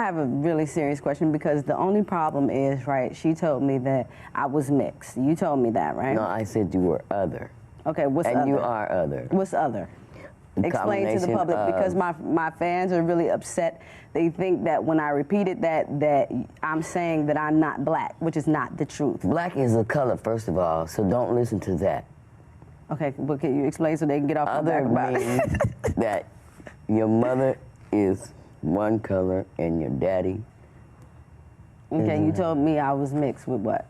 have a really serious question because the only problem is, right, she told me that I was mixed. You told me that, right? No, I said you were other. Okay, what's other? And you are other. What's other? Explain to the public because my fans are really upset. They think that when I repeated that I'm saying that I'm not black, which is not the truth. Black is a color, first of all, so don't listen to that. Okay, but can you explain so they can get off Other my back about means it? that your mother is one color and your daddy. Okay, you told me I was mixed with what?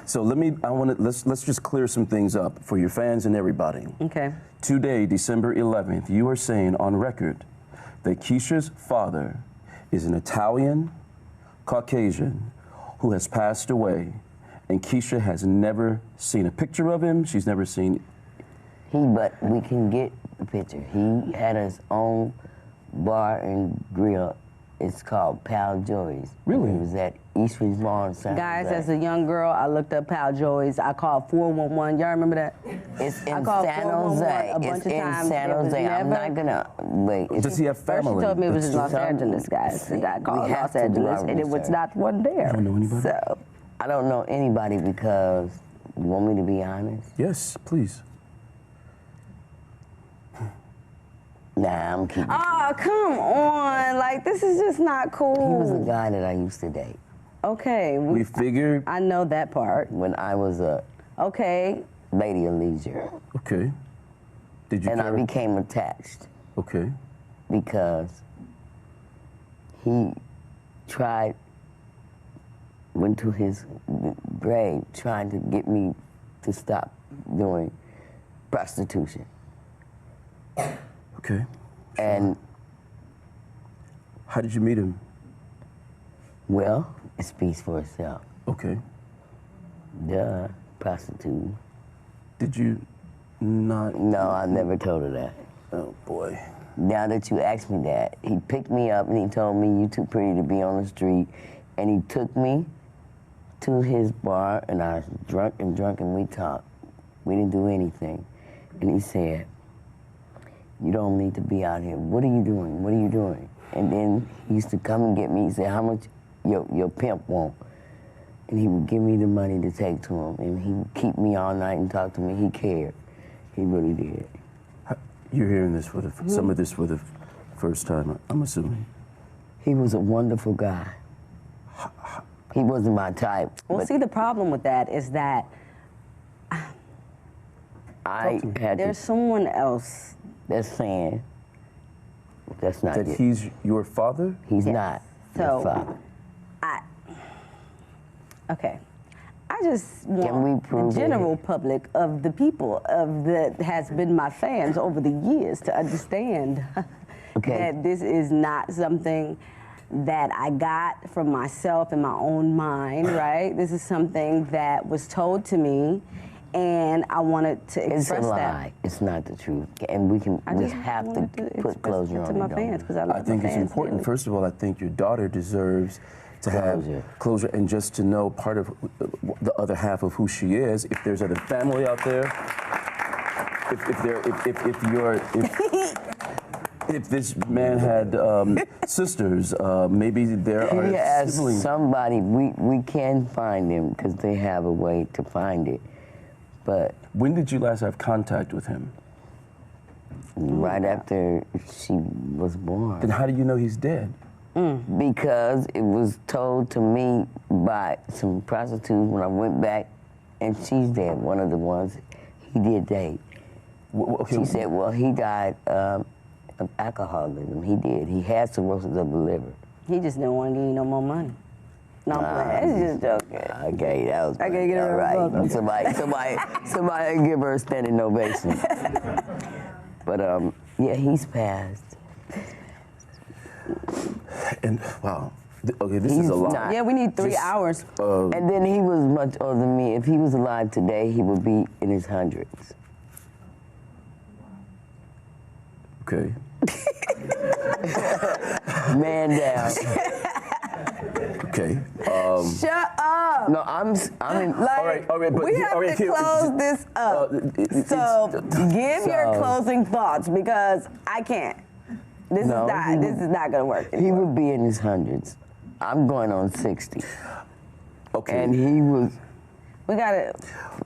So let's just clear some things up for your fans and everybody. Okay. Today, December 11th, you are saying on record that Keyshia's father is an Italian Caucasian who has passed away, and Keyshia has never seen a picture of him. She's never seen. But we can get the picture. He had his own bar and grill. It's called Pal Joy's. Really? It was at East Ridge Mall in San Guys, Jose. as a young girl, I looked up Pal Joy's. I called 411. Y'all remember that? It's in I called San 411 Jose. a bunch It's of in times. San It was Jose. I'm never- not gonna wait. Does he have First family? she told me it was in That's- Los Angeles, guys. And I called We have Los to do Angeles, our and it was research. not one there. You don't know anybody? So, I don't know anybody because, you want me to be honest? Yes, please. Nah, I'm keeping. oh, come on. Like, this is just not cool. He was a guy that I used to date Okay. We figured. I know that part. when I was a Okay. lady of leisure. Okay. Did you? And I carry- became attached Okay. because he went to his grave trying to get me to stop doing prostitution. Okay. And, How did you meet him? well, it speaks for itself. Okay. Duh, prostitute. Did you not? No, I never told her that. Oh boy. Now that you asked me that, he picked me up and he told me, "You too pretty to be on the street." And he took me to his bar and I was drunk and we talked. We didn't do anything. And he said, "You don't need to be out here. What are you doing? What are you doing?" And then he used to come and get me. He said, "How much your pimp want?" And he would give me the money to take to him. And he would keep me all night and talk to me. He cared. He really did. You're hearing this for some of this for the first time, I'm assuming. He was a wonderful guy. He wasn't my type. Well, but see, the problem with that is that I had there's to, someone else. that's saying that's not That it. he's your father? He's Yes. not So- your father. Okay. I just we want prove the it? general public of the people that has been my fans over the years to understand Okay. that this is not something that I got from myself in my own mind, right? This is something that was told to me, and I wanted to It's a express lie. that. It's not the truth. And we have to wanted put express closure it on to it. my don't fans we? because I love I think my it's fans important. dearly. First of all, I think your daughter deserves to have Closure. closure and just to know part of the other half of who she is. If there's other family out there, if this man had sisters, maybe there He are has siblings. somebody, we can find him because they have a way to find it. But When did you last have contact with him? right after she was born. Then how do you know he's dead? Because it was told to me by some prostitutes when I went back, and she's dead, one of the ones he did date. Okay. She said, well, he died of alcoholism. He did. He had cirrhosis of the liver. He just didn't want to give you no more money. No, I'm playing. It's just joking. Okay, that was I can't get it all right. right. Somebody give her a standing ovation. But yeah, he's passed. And wow. Okay, this He's is a lot. not. Yeah, we need 3 hours. And then he was much older than me. If he was alive today, he would be in his hundreds. Okay. Man down. Okay. Shut up. No, I'm in. Like, all right, but we have to close this up. So give your closing thoughts because I can't. This No, is not. This is not gonna work. He would be in his hundreds. I'm going on 60. Okay. And he was. We got it.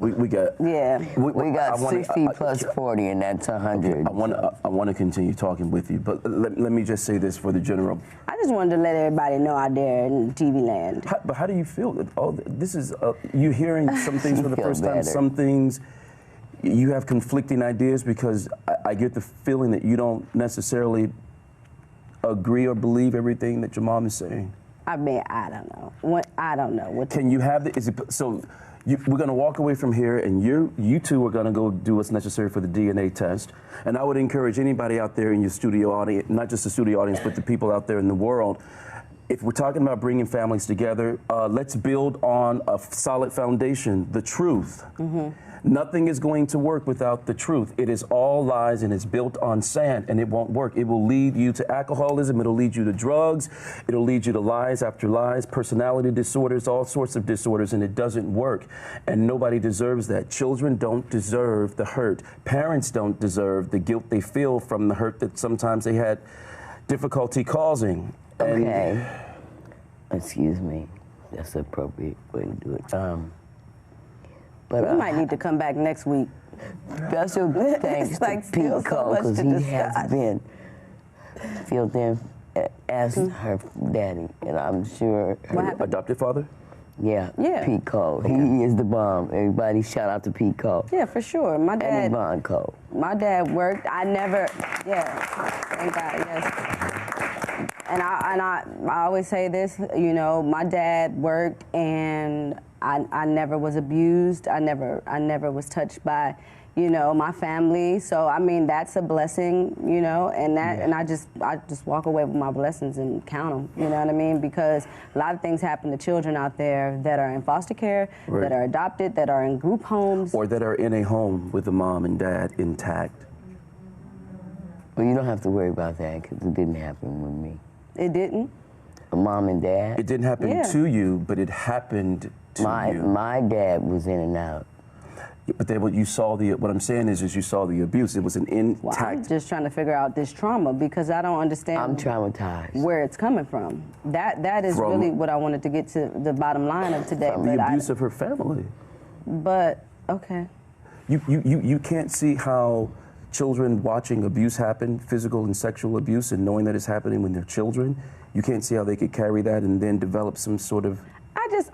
We got. Yeah. We got 60 plus 40, and that's 100. I want to continue talking with you, but let me just say this for the general. I just wanted to let everybody know out there in TV land. But how do you feel? This is you hearing some things for the first time. Better. Some things you have conflicting ideas because I get the feeling that you don't necessarily agree or believe everything that your mom is saying. I mean, I don't know. I don't know. What Can you have the? Is it so? We're going to walk away from here, and you two are going to go do what's necessary for the DNA test. And I would encourage anybody out there in your studio audience, not just the studio audience, but the people out there in the world, if we're talking about bringing families together, let's build on a solid foundation, the truth. Mm-hmm. Nothing is going to work without the truth. It is all lies and it's built on sand, and it won't work. It will lead you to alcoholism. It'll lead you to drugs. It'll lead you to lies after lies, personality disorders, all sorts of disorders, and it doesn't work. And nobody deserves that. Children don't deserve the hurt. Parents don't deserve the guilt they feel from the hurt that sometimes they had difficulty causing. Okay. Excuse me. That's the appropriate way to do it. But we might need to come back next week. Special thanks like to Pete Cole, because he has been filled in, asked her daddy, and I'm sure her Adopted father? Yeah, Yeah. Pete Cole. Okay. He is the bomb. Everybody shout out to Pete Cole. Yeah, for sure. My And dad. Yvonne Cole. My dad worked. I never. Yeah. Thank God. Yes. And I always say this. You know, my dad worked, and I never was abused. I never was touched by, you know, my family. So I mean, that's a blessing, you know, and that, and I just walk away with my blessings and count them. You know what I mean? Because a lot of things happen to children out there that are in foster care, Right. that are adopted, that are in group homes, Or that are in a home with the mom and dad intact. Well, you don't have to worry about that, because it didn't happen with me. It didn't. A mom and dad. It didn't happen Yeah. to you, but it happened to you. My dad was in and out. But then what you saw what I'm saying is you saw the abuse. It was an Well, I'm intact. just trying to figure out this trauma because I don't understand. I'm traumatized. Where it's coming from. That is From- really what I wanted to get to the bottom line of today. From the abuse of her family. But okay. You can't see how children watching abuse happen, physical and sexual abuse, and knowing that it's happening when they're children, you can't see how they could carry that and then develop some sort of.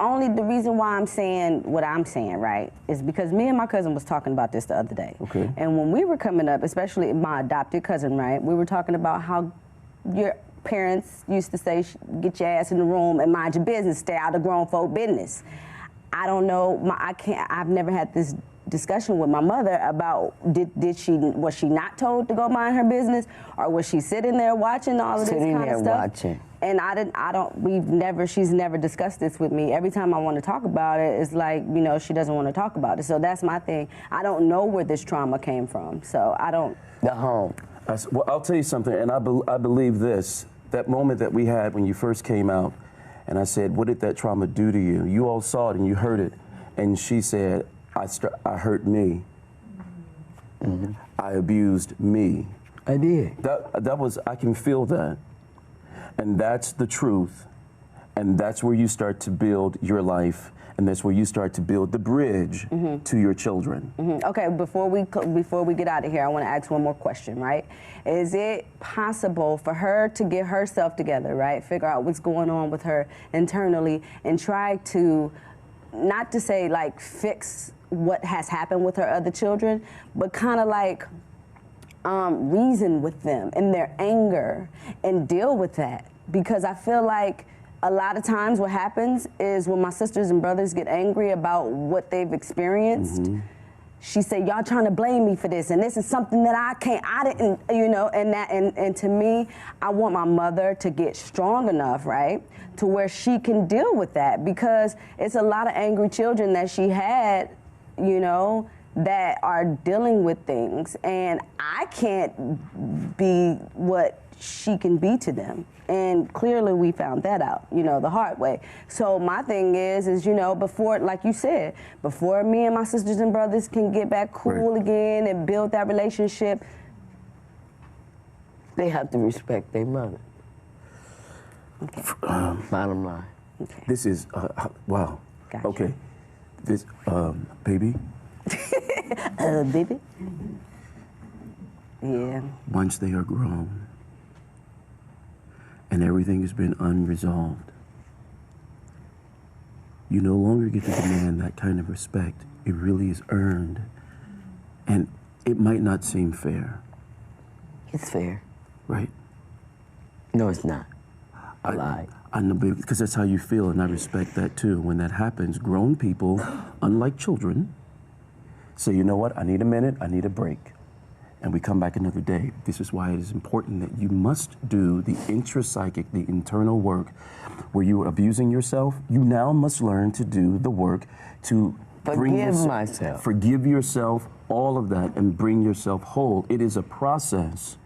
The reason why I'm saying what I'm saying, right, is because me and my cousin was talking about this the other day. Okay. And when we were coming up, especially my adopted cousin, right, we were talking about how your parents used to say, get your ass in the room and mind your business, stay out of grown folk business. I don't know, I've never had this discussion with my mother about was she not told to go mind her business, or was she sitting there watching all of this kind of stuff? Watching. And she's never discussed this with me. Every time I want to talk about it, it's like, you know, she doesn't want to talk about it. So that's my thing. I don't know where this trauma came from. So I don't. The home. Well, I'll tell you something, and I believe this. That moment that we had when you first came out, and I said, what did that trauma do to you? You all saw it and you heard it. And she said, I hurt me. Mm-hmm. I abused me. I did. That was, I can feel that. And that's the truth. And that's where you start to build your life. And that's where you start to build the bridge to your children. Mm-hmm. Okay, before we get out of here, I want to ask one more question, right? Is it possible for her to get herself together, right? Figure out what's going on with her internally and try to, not to say like fix what has happened with her other children, but kind of like reason with them in their anger and deal with that? Because I feel like a lot of times what happens is when my sisters and brothers get angry about what they've experienced, she said, y'all trying to blame me for this, and this is something that I didn't, you know, and to me, I want my mother to get strong enough, right, to where she can deal with that, because it's a lot of angry children that she had, you know, that are dealing with things, and I can't be what she can be to them. And clearly we found that out, you know, the hard way. So my thing is, you know, before, like you said, before me and my sisters and brothers can get back cool again and build that relationship, they have to respect their mother. Okay. Bottom line. Okay. This is, wow. Gotcha. Okay. This, baby, Baby? Yeah. once they are grown and everything has been unresolved, you no longer get to demand that kind of respect. It really is earned. And it might not seem fair, It's fair. right? No, it's not. I lied. I know, because that's how you feel, and I respect that too. When that happens, grown people, unlike children, say, you know what, I need a minute, I need a break. And we come back another day. This is why it is important that you must do the intrapsychic, the internal work, where you are abusing yourself. You now must learn to do the work to Forgive myself. Forgive yourself, all of that, and bring yourself whole. It is a process.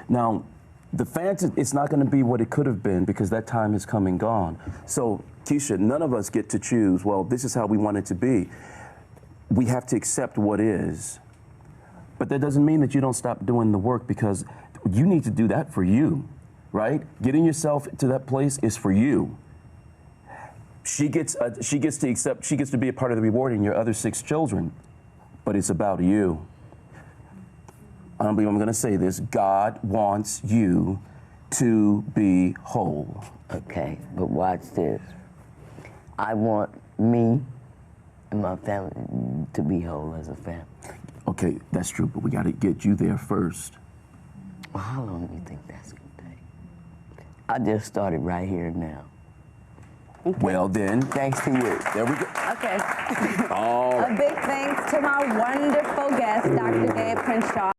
Now, the fantasy, it's not going to be what it could have been because that time is come and gone. So, Keyshia, none of us get to choose, well, this is how we want it to be. We have to accept what is. But that doesn't mean that you don't stop doing the work, because you need to do that for you, right? Getting yourself to that place is for you. She gets to be a part of the reward in your other 6 children, but it's about you. I don't believe I'm going to say this. God wants you to be whole. Okay, but watch this. I want me and my family to be whole as a family. Okay, that's true, but we got to get you there first. Well, how long do you think that's going to take? I just started right here and now. Okay. Well, then, Thanks to you. there we go. Okay. All A big thanks to my wonderful guest, Dr. Gabe Crenshaw.